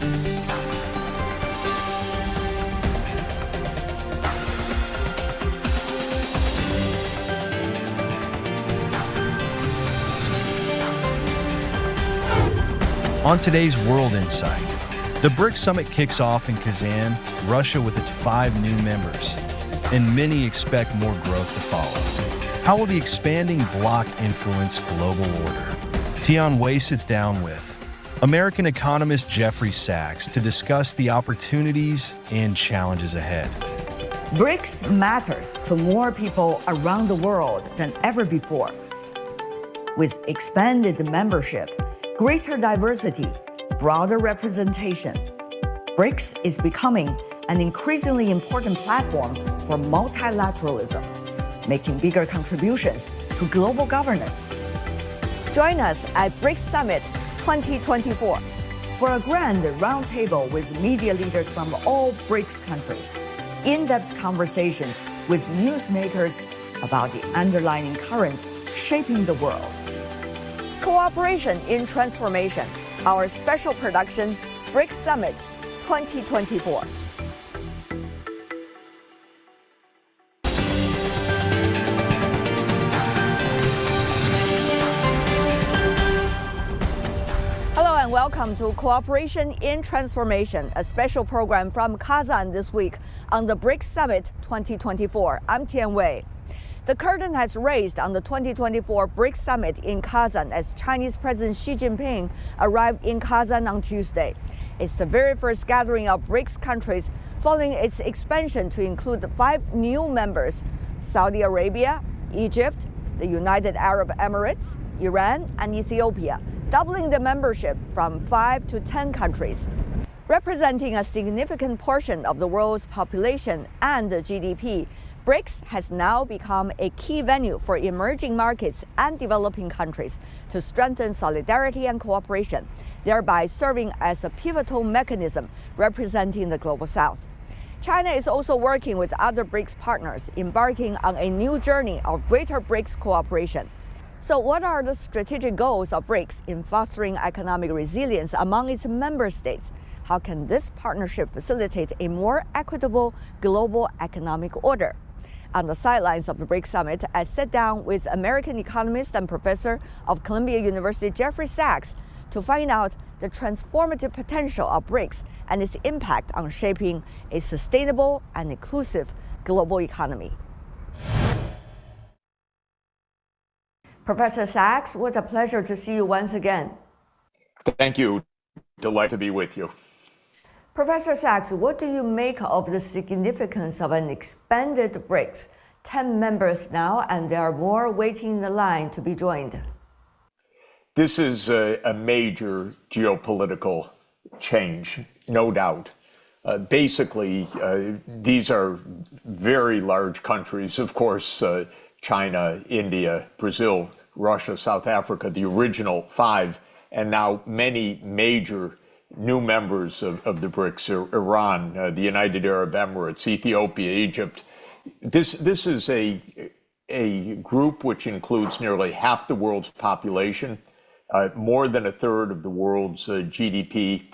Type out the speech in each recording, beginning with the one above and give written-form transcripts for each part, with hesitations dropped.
On today's World Insight, the BRICS summit kicks off in Kazan, Russia, with its 5 new members, and many expect more growth to follow. How will the expanding bloc influence global order? Tian sits down with American economist Jeffrey Sachs to discuss the opportunities and challenges ahead. BRICS matters to more people around the world than ever before. With expanded membership, greater diversity, broader representation, BRICS is becoming an increasingly important platform for multilateralism, making bigger contributions to global governance. Join us at BRICS Summit 2024 for a grand roundtable with media leaders from all BRICS countries, in-depth conversations with newsmakers about the underlying currents shaping the world. Cooperation in Transformation, our special production, BRICS Summit 2024. Hello and welcome to Cooperation in Transformation, a special program from Kazan this week on the BRICS Summit 2024. I'm Tian. The curtain has raised on the 2024 BRICS Summit in Kazan as Chinese President Xi Jinping arrived in Kazan on Tuesday. It's the very first gathering of BRICS countries following its expansion to include 5 new members: Saudi Arabia, Egypt, the United Arab Emirates, Iran, and Ethiopia, doubling the membership from 5 to 10 countries. Representing a significant portion of the world's population and the GDP, BRICS has now become a key venue for emerging markets and developing countries to strengthen solidarity and cooperation, thereby serving as a pivotal mechanism representing the Global South. China is also working with other BRICS partners, embarking on a new journey of greater BRICS cooperation. So what are the strategic goals of BRICS in fostering economic resilience among its member states? How can this partnership facilitate a more equitable global economic order? On the sidelines of the BRICS Summit, I sat down with American economist and professor of Columbia University Jeffrey Sachs to find out the transformative potential of BRICS and its impact on shaping a sustainable and inclusive global economy. Professor Sachs, what a pleasure to see you once again. Thank you. Delighted to be with you. Professor Sachs, what do you make of the significance of an expanded BRICS? 10 members now, and there are more waiting in the line to be joined. This is a major geopolitical change, no doubt. Basically, these are very large countries, of course, China, India, Brazil, Russia, South Africa, the original 5, and now many major new members of the BRICS: Iran, the United Arab Emirates, Ethiopia, Egypt. This is a group which includes nearly half the world's population, more than a third of the world's GDP,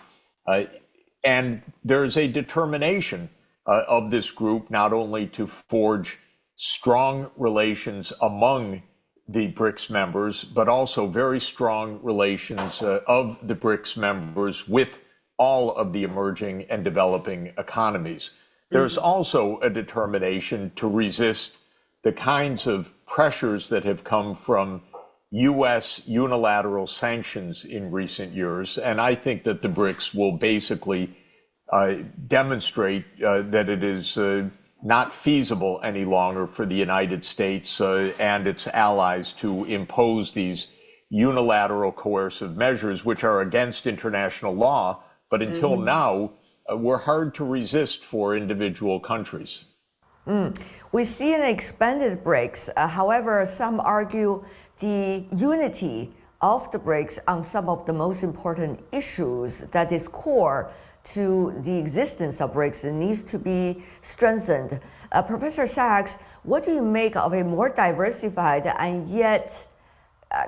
and there's a determination of this group not only to forge strong relations among the BRICS members, but also very strong relations of the BRICS members with all of the emerging and developing economies. There's also a determination to resist the kinds of pressures that have come from U.S. unilateral sanctions in recent years. And I think that the BRICS will basically demonstrate that it is not feasible any longer for the United States and its allies to impose these unilateral coercive measures, which are against international law, but until now, were hard to resist for individual countries. We see an expanded BRICS. However, some argue the unity of the BRICS on some of the most important issues that is core to the existence of BRICS and needs to be strengthened. Professor Sachs, what do you make of a more diversified and yet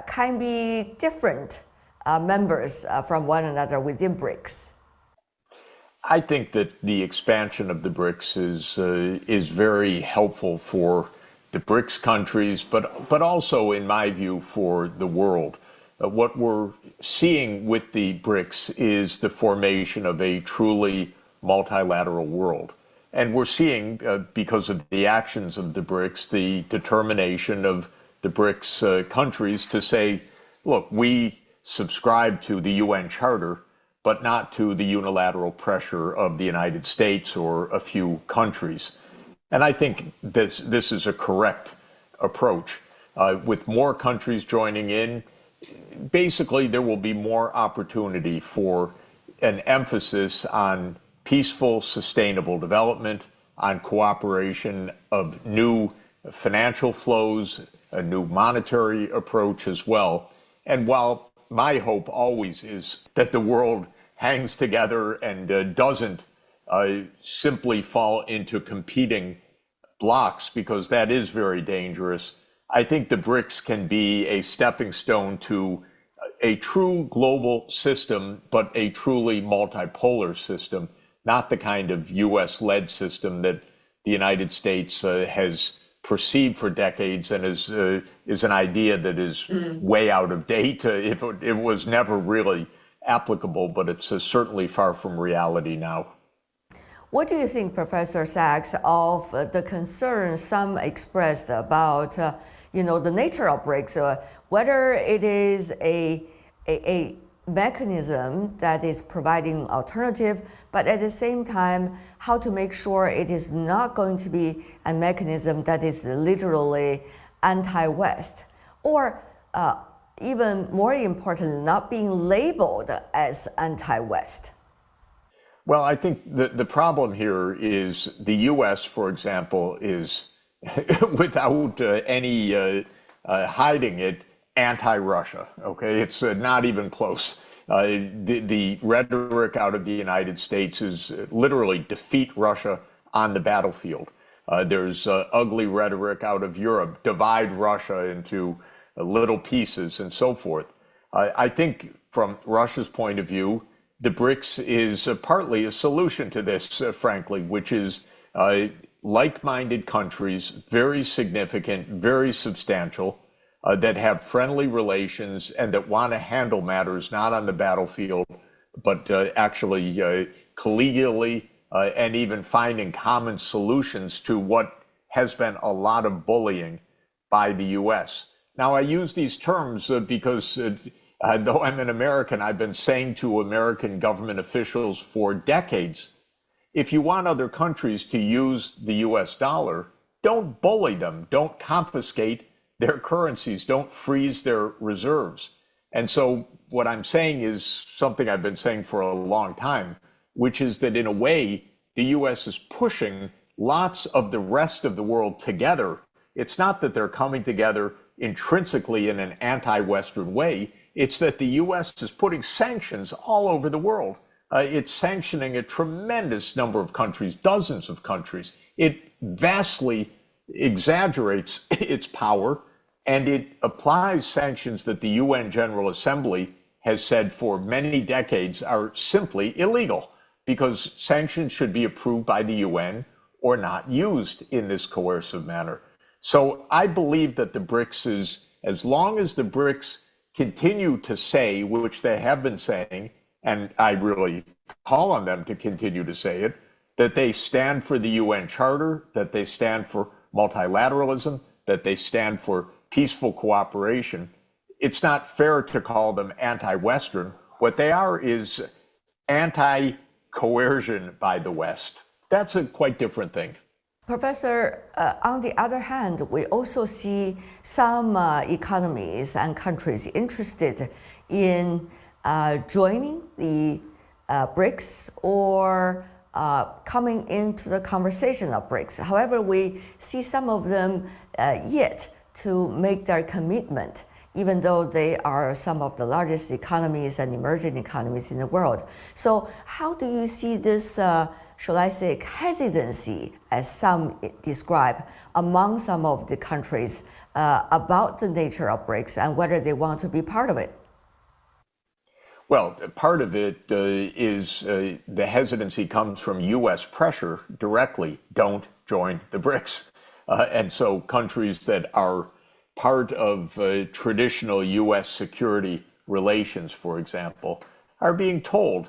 can be different members from one another within BRICS? I think that the expansion of the BRICS is very helpful for the BRICS countries, but also, in my view, for the world. What we're seeing with the BRICS is the formation of a truly multilateral world. And we're seeing, because of the actions of the BRICS, the determination of the BRICS countries to say, look, we subscribe to the UN Charter, but not to the unilateral pressure of the United States or a few countries. And I think this is a correct approach. With more countries joining in, basically there will be more opportunity for an emphasis on peaceful, sustainable development, on cooperation of new financial flows, a new monetary approach as well. And while my hope always is that the world hangs together and doesn't simply fall into competing blocs, because that is very dangerous, I think the BRICS can be a stepping stone to a true global system, but a truly multipolar system, not the kind of US-led system that the United States has perceived for decades and is an idea that is way out of date. It was never really applicable, but it's certainly far from reality now. What do you think, Professor Sachs, of the concerns some expressed about the nature of BRICS, whether it is a mechanism that is providing alternative, but at the same time, how to make sure it is not going to be a mechanism that is literally anti-West, or even more importantly, not being labeled as anti-West? Well, I think the problem here is the U.S., for example, is, without any hiding it, anti-Russia, okay? It's not even close. The rhetoric out of the United States is literally defeat Russia on the battlefield. There's ugly rhetoric out of Europe, divide Russia into little pieces and so forth. I think from Russia's point of view, the BRICS is partly a solution to this, frankly, which is like-minded countries, very significant, very substantial, that have friendly relations and that want to handle matters not on the battlefield, but actually collegially and even finding common solutions to what has been a lot of bullying by the U.S. Now, I use these terms because though I'm an American, I've been saying to American government officials for decades, if you want other countries to use the US dollar, don't bully them, don't confiscate their currencies, don't freeze their reserves. And so what I'm saying is something I've been saying for a long time, which is that in a way, the US is pushing lots of the rest of the world together. It's not that they're coming together intrinsically in an anti-Western way. It's that the US is putting sanctions all over the world. It's sanctioning a tremendous number of countries, dozens of countries. It vastly exaggerates its power, and it applies sanctions that the UN General Assembly has said for many decades are simply illegal, because sanctions should be approved by the UN or not used in this coercive manner. So I believe that the BRICS is, as long as the BRICS continue to say, which they have been saying, and I really call on them to continue to say it, that they stand for the UN Charter, that they stand for multilateralism, that they stand for peaceful cooperation. It's not fair to call them anti-Western. What they are is anti-coercion by the West. That's a quite different thing. Professor, on the other hand, we also see some economies and countries interested in joining the BRICS or coming into the conversation of BRICS. However, we see some of them yet to make their commitment, even though they are some of the largest economies and emerging economies in the world. So how do you see this, shall I say, hesitancy, as some describe, among some of the countries about the nature of BRICS and whether they want to be part of it? Well, part of it is the hesitancy comes from U.S. pressure directly. Don't join the BRICS. And so countries that are part of traditional U.S. security relations, for example, are being told,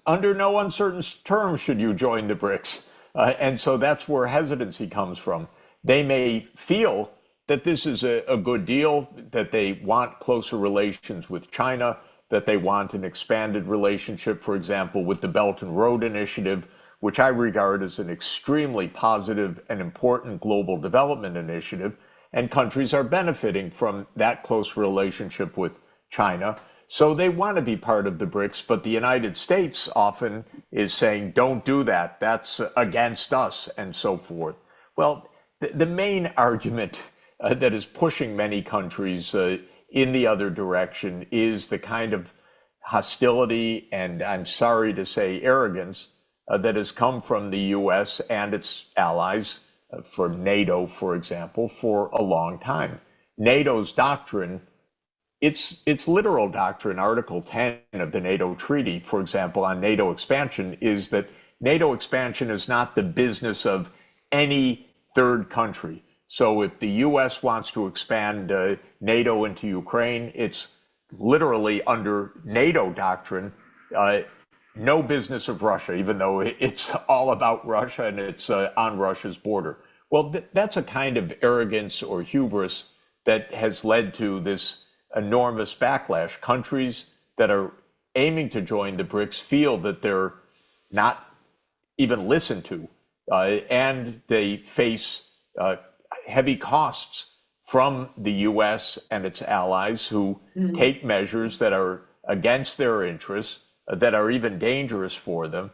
under no uncertain terms should you join the BRICS. And so that's where hesitancy comes from. They may feel that this is a good deal, that they want closer relations with China, that they want an expanded relationship, for example, with the Belt and Road Initiative, which I regard as an extremely positive and important global development initiative. And countries are benefiting from that close relationship with China. So they want to be part of the BRICS, but the United States often is saying, don't do that, that's against us, and so forth. Well, the main argument that is pushing many countries in the other direction is the kind of hostility and, I'm sorry to say, arrogance that has come from the US and its allies, from NATO, for example, for a long time. NATO's doctrine, its literal doctrine, Article 10 of the NATO Treaty, for example, on NATO expansion, is that NATO expansion is not the business of any third country. So if the US wants to expand NATO into Ukraine, it's literally under NATO doctrine, no business of Russia, even though it's all about Russia and it's on Russia's border. Well, that's a kind of arrogance or hubris that has led to this enormous backlash. Countries that are aiming to join the BRICS feel that they're not even listened to, and they face heavy costs from the US and its allies who take measures that are against their interests, that are even dangerous for them.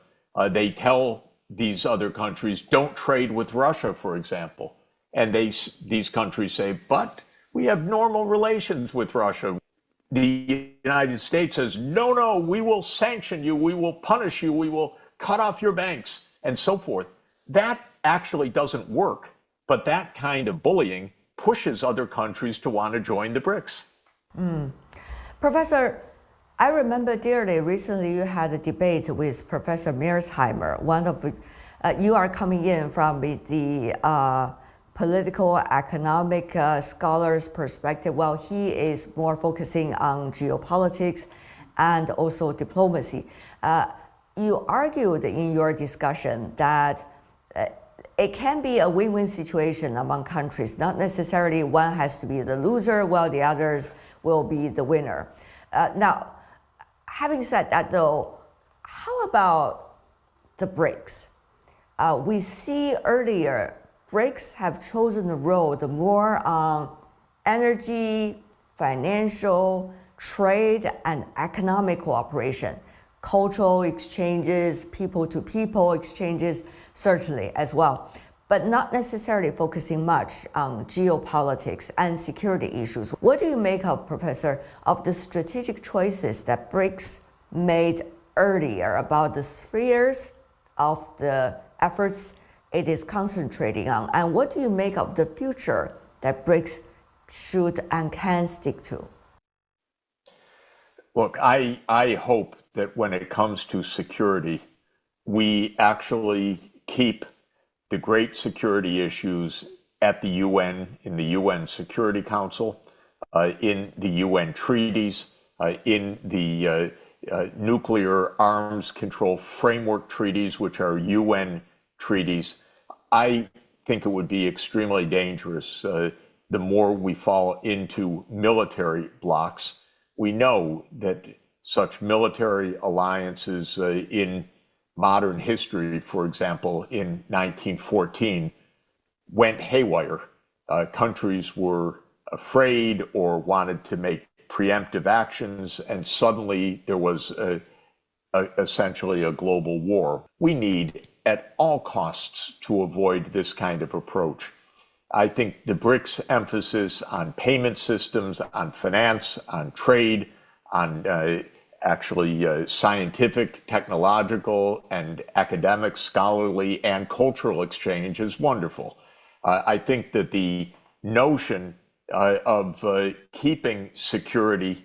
They tell these other countries, don't trade with Russia, for example. And these countries say, but we have normal relations with Russia. The United States says, no, we will sanction you, we will punish you, we will cut off your banks, and so forth. That actually doesn't work. But that kind of bullying pushes other countries to want to join the BRICS. Professor, I remember dearly recently you had a debate with Professor Mearsheimer. You are coming in from the political economic scholar's perspective, while he is more focusing on geopolitics and also diplomacy. You argued in your discussion that it can be a win-win situation among countries. Not necessarily one has to be the loser while the others will be the winner. Now, having said that though, how about the BRICS? We see earlier, BRICS have chosen the road more on energy, financial, trade, and economic cooperation. Cultural exchanges, people-to-people exchanges, certainly as well, but not necessarily focusing much on geopolitics and security issues. What do you make of, Professor, of the strategic choices that BRICS made earlier about the spheres of the efforts it is concentrating on? And what do you make of the future that BRICS should and can stick to? Look, I hope that when it comes to security, we actually keep the great security issues at the UN, in the UN Security Council, in the UN treaties, in the nuclear arms control framework treaties, which are UN treaties. I think it would be extremely dangerous the more we fall into military blocs. We know that such military alliances in modern history, for example, in 1914, went haywire. Countries were afraid or wanted to make preemptive actions, and suddenly there was essentially a global war. We need, at all costs, to avoid this kind of approach. I think the BRICS emphasis on payment systems, on finance, on trade, on scientific, technological, and academic, scholarly, and cultural exchange is wonderful. I think that the notion of keeping security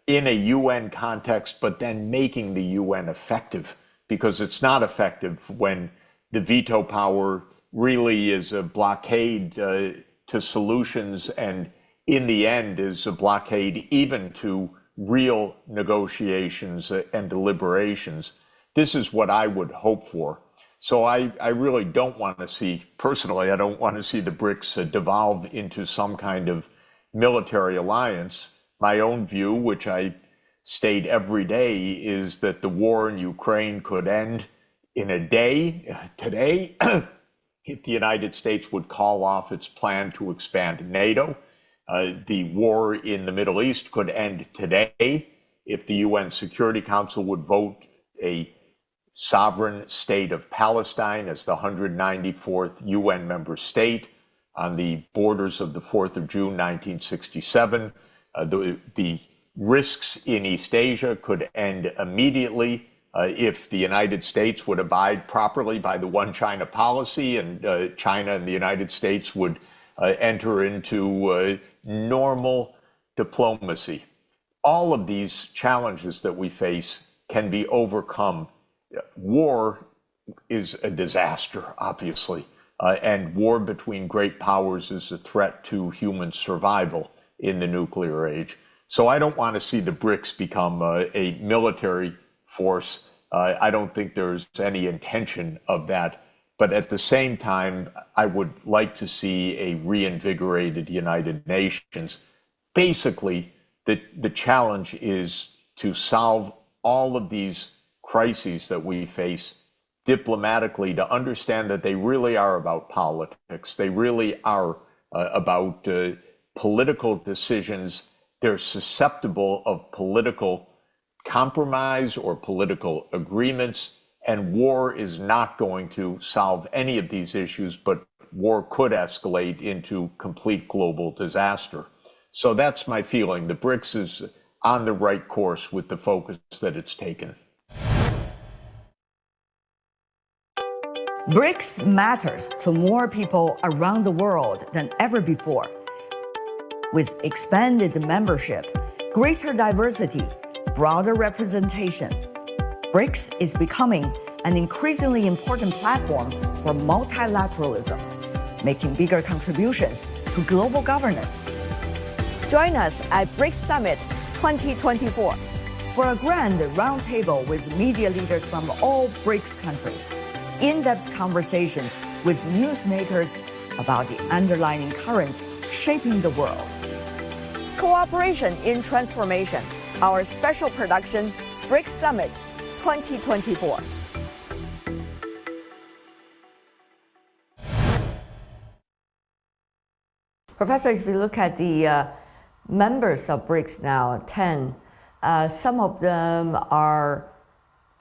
in a UN context, but then making the UN effective, because it's not effective when the veto power really is a blockade to solutions, and in the end is a blockade even to real negotiations and deliberations. This is what I would hope for. So I really don't want to see, personally, I don't want to see the BRICS devolve into some kind of military alliance. My own view, which I state every day, is that the war in Ukraine could end in a day, today, if the United States would call off its plan to expand NATO. The war in the Middle East could end today if the UN Security Council would vote a sovereign state of Palestine as the 194th UN member state on the borders of the 4th of June, 1967. The risks in East Asia could end immediately if the United States would abide properly by the one China policy, and China and the United States would enter into normal diplomacy. All of these challenges that we face can be overcome. War is a disaster, obviously, and war between great powers is a threat to human survival in the nuclear age. So I don't want to see the BRICS become a military force. I don't think there's any intention of that. But at the same time, I would like to see a reinvigorated United Nations. Basically, the challenge is to solve all of these crises that we face diplomatically, to understand that they really are about politics. They really are about political decisions. They're susceptible of political compromise or political agreements, and war is not going to solve any of these issues, but war could escalate into complete global disaster. So that's my feeling. The BRICS is on the right course with the focus that it's taken. BRICS matters to more people around the world than ever before. With expanded membership, greater diversity, broader representation, BRICS is becoming an increasingly important platform for multilateralism, making bigger contributions to global governance. Join us at BRICS Summit 2024 for a grand roundtable with media leaders from all BRICS countries, in-depth conversations with newsmakers about the underlying currents shaping the world. Cooperation in Transformation, our special production, BRICS Summit 2024. Professor, if you look at the members of BRICS now, 10, some of them are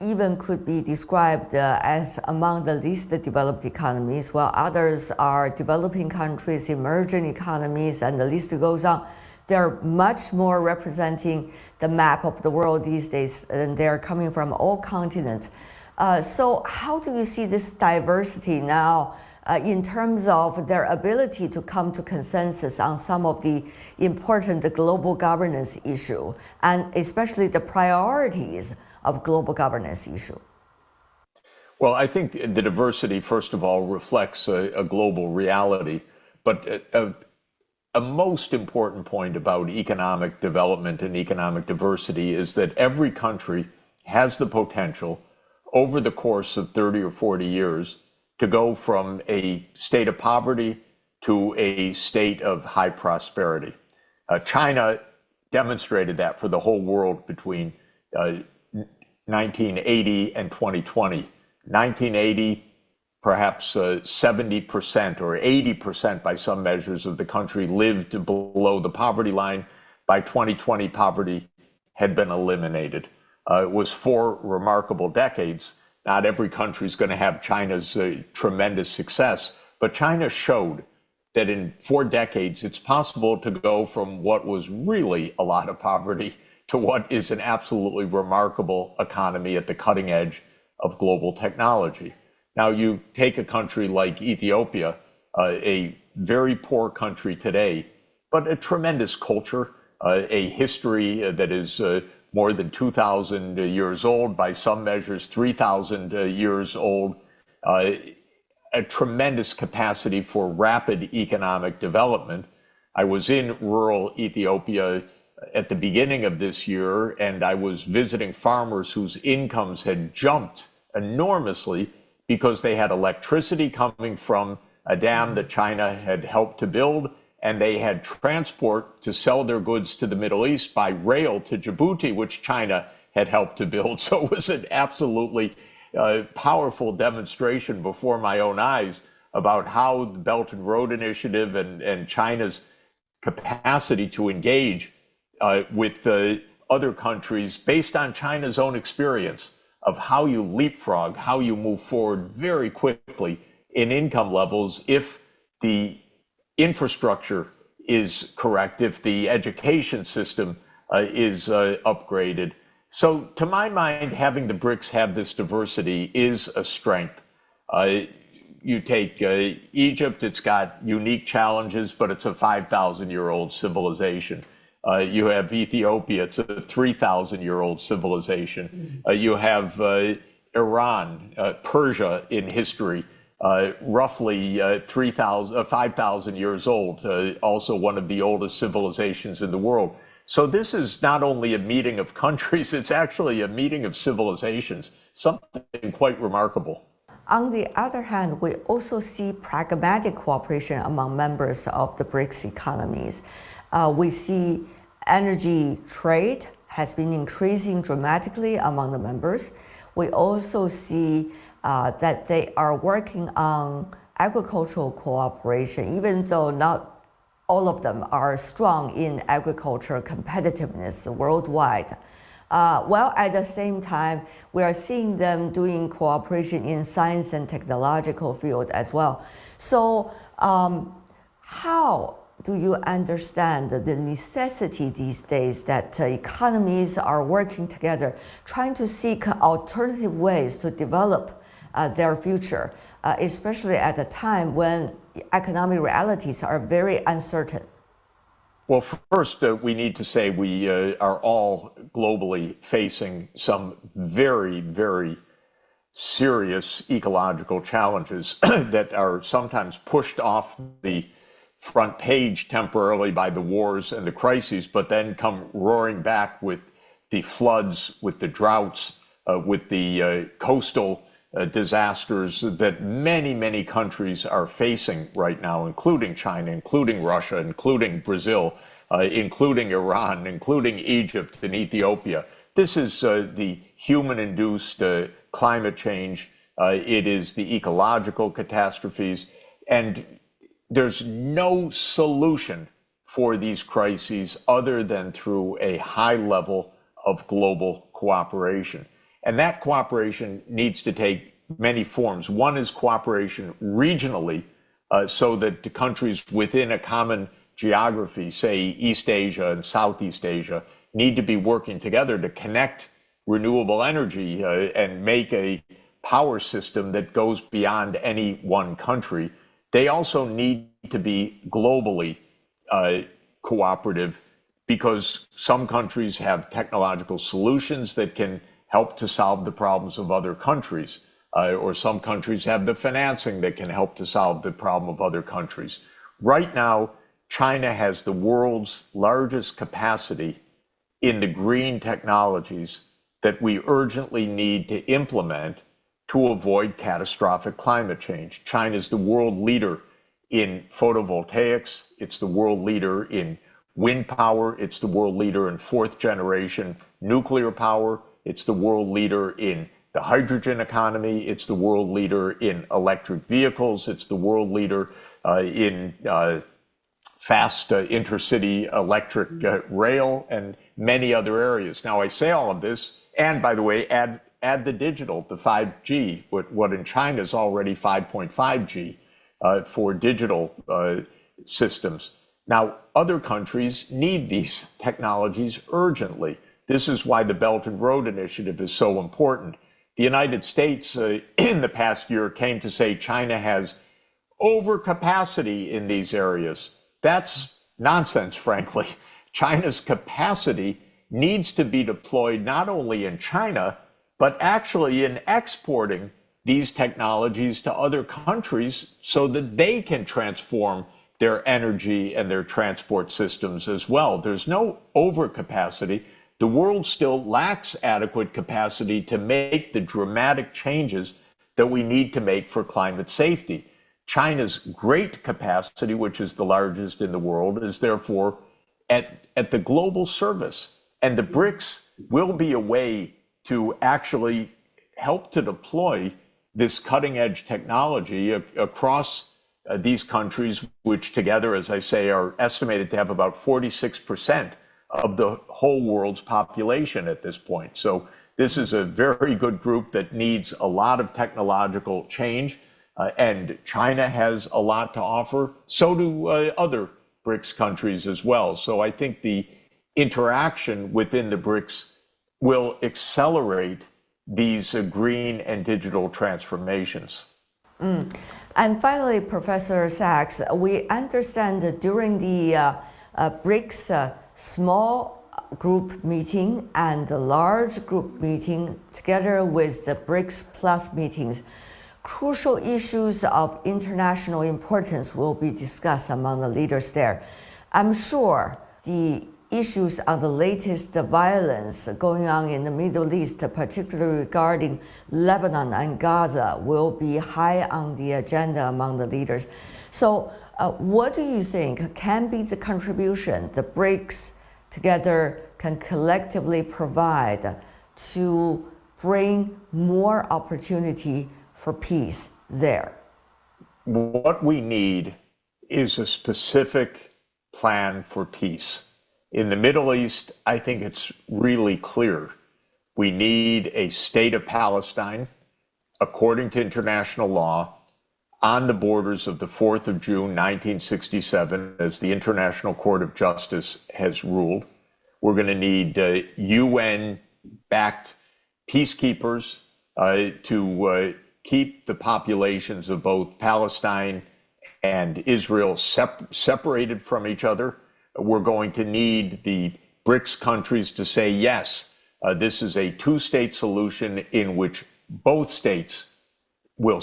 even could be described as among the least developed economies, while others are developing countries, emerging economies, and the list goes on. They're much more representing the map of the world these days, and they're coming from all continents. So how do you see this diversity now in terms of their ability to come to consensus on some of the important global governance issue, and especially the priorities of global governance issue? Well, I think the diversity, first of all, reflects a global reality. But a most important point about economic development and economic diversity is that every country has the potential over the course of 30 or 40 years to go from a state of poverty to a state of high prosperity. China demonstrated that for the whole world between 1980 and 2020. 1980, perhaps 70% or 80% by some measures of the country lived below the poverty line. By 2020, poverty had been eliminated. It was 4 remarkable decades. Not every country is going to have China's tremendous success, but China showed that in 4 decades, it's possible to go from what was really a lot of poverty to what is an absolutely remarkable economy at the cutting edge of global technology. Now, you take a country like Ethiopia, a very poor country today, but a tremendous culture, a history that is more than 2,000 years old, by some measures 3,000 years old, a tremendous capacity for rapid economic development. I was in rural Ethiopia at the beginning of this year, and I was visiting farmers whose incomes had jumped enormously because they had electricity coming from a dam that China had helped to build, and they had transport to sell their goods to the Middle East by rail to Djibouti, which China had helped to build. So it was an absolutely powerful demonstration before my own eyes about how the Belt and Road Initiative and China's capacity to engage with other countries based on China's own experience of how you leapfrog, how you move forward very quickly in income levels if the infrastructure is correct, if the education system is upgraded. So to my mind, having the BRICS have this diversity is a strength. You take Egypt, it's got unique challenges, but it's a 5,000-year-old civilization. You have Ethiopia, it's a 3,000-year-old civilization. You have Iran, Persia in history, roughly 5,000 years old, also one of the oldest civilizations in the world. So this is not only a meeting of countries, it's actually a meeting of civilizations, something quite remarkable. On the other hand, we also see pragmatic cooperation among members of the BRICS economies. We see energy trade has been increasing dramatically among the members. We also see that they are working on agricultural cooperation, even though not all of them are strong in agriculture competitiveness worldwide. While at the same time, we are seeing them doing cooperation in science and technological field as well. So how do you understand the necessity these days that economies are working together, trying to seek alternative ways to develop their future, especially at a time when economic realities are very uncertain? Well, first, we need to say we are all globally facing some very, very serious ecological challenges that are sometimes pushed off the front page temporarily by the wars and the crises, but then come roaring back with the floods, with the droughts, with the coastal disasters that many, many countries are facing right now, including China, including Russia, including Brazil, including Iran, including Egypt and Ethiopia. This is the human-induced climate change. It is the ecological catastrophes. And there's no solution for these crises other than through a high level of global cooperation. And that cooperation needs to take many forms. One is cooperation regionally, so that the countries within a common geography, say East Asia and Southeast Asia, need to be working together to connect renewable energy and make a power system that goes beyond any one country. They also need to be globally cooperative, because some countries have technological solutions that can help to solve the problems of other countries, or some countries have the financing that can help to solve the problem of other countries. Right now, China has the world's largest capacity in the green technologies that we urgently need to implement to avoid catastrophic climate change. China is the world leader in photovoltaics. It's the world leader in wind power. It's the world leader in fourth generation nuclear power. It's the world leader in the hydrogen economy. It's the world leader in electric vehicles. It's the world leader in fast intercity electric rail and many other areas. Now, I say all of this, and by the way, add the digital, the 5G, what in China is already 5.5G for digital systems. Now, other countries need these technologies urgently. This is why the Belt and Road Initiative is so important. The United States in the past year came to say China has overcapacity in these areas. That's nonsense, frankly. China's capacity needs to be deployed not only in China, but actually in exporting these technologies to other countries so that they can transform their energy and their transport systems as well. There's no overcapacity. The world still lacks adequate capacity to make the dramatic changes that we need to make for climate safety. China's great capacity, which is the largest in the world, is therefore at the global service. And the BRICS will be a way to actually help to deploy this cutting edge technology across these countries, which together, as I say, are estimated to have about 46% of the whole world's population at this point. So this is a very good group that needs a lot of technological change, and China has a lot to offer. So do other BRICS countries as well. So I think the interaction within the BRICS will accelerate these green and digital transformations. And finally, Professor Sachs, we understand that during the BRICS small group meeting and the large group meeting, together with the BRICS Plus meetings, crucial issues of international importance will be discussed among the leaders there. I'm sure the issues on the latest violence going on in the Middle East, particularly regarding Lebanon and Gaza, will be high on the agenda among the leaders. So what do you think can be the contribution the BRICS together can collectively provide to bring more opportunity for peace there? What we need is a specific plan for peace. In the Middle East, I think it's really clear. We need a state of Palestine, according to international law, on the borders of the 4th of June, 1967, as the International Court of Justice has ruled. We're going to need UN-backed peacekeepers to keep the populations of both Palestine and Israel separated from each other. We're going to need the BRICS countries to say, yes, this is a two-state solution in which both states will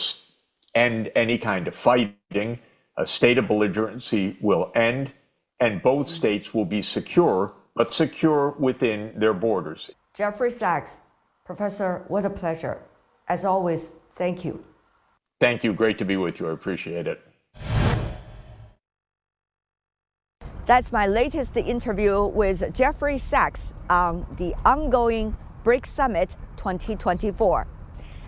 end any kind of fighting, a state of belligerency will end, and both states will be secure, but secure within their borders. Jeffrey Sachs, Professor, what a pleasure. As always, thank you. Thank you. Great to be with you. I appreciate it. That's my latest interview with Jeffrey Sachs on the ongoing BRICS Summit 2024.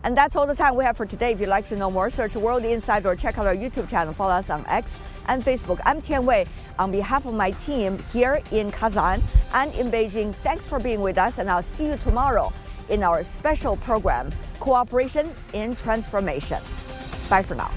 And that's all the time we have for today. If you'd like to know more, search World Insight or check out our YouTube channel. Follow us on X and Facebook. I'm Tian Wei. On behalf of my team here in Kazan and in Beijing, thanks for being with us, and I'll see you tomorrow in our special program, Cooperation in Transformation. Bye for now.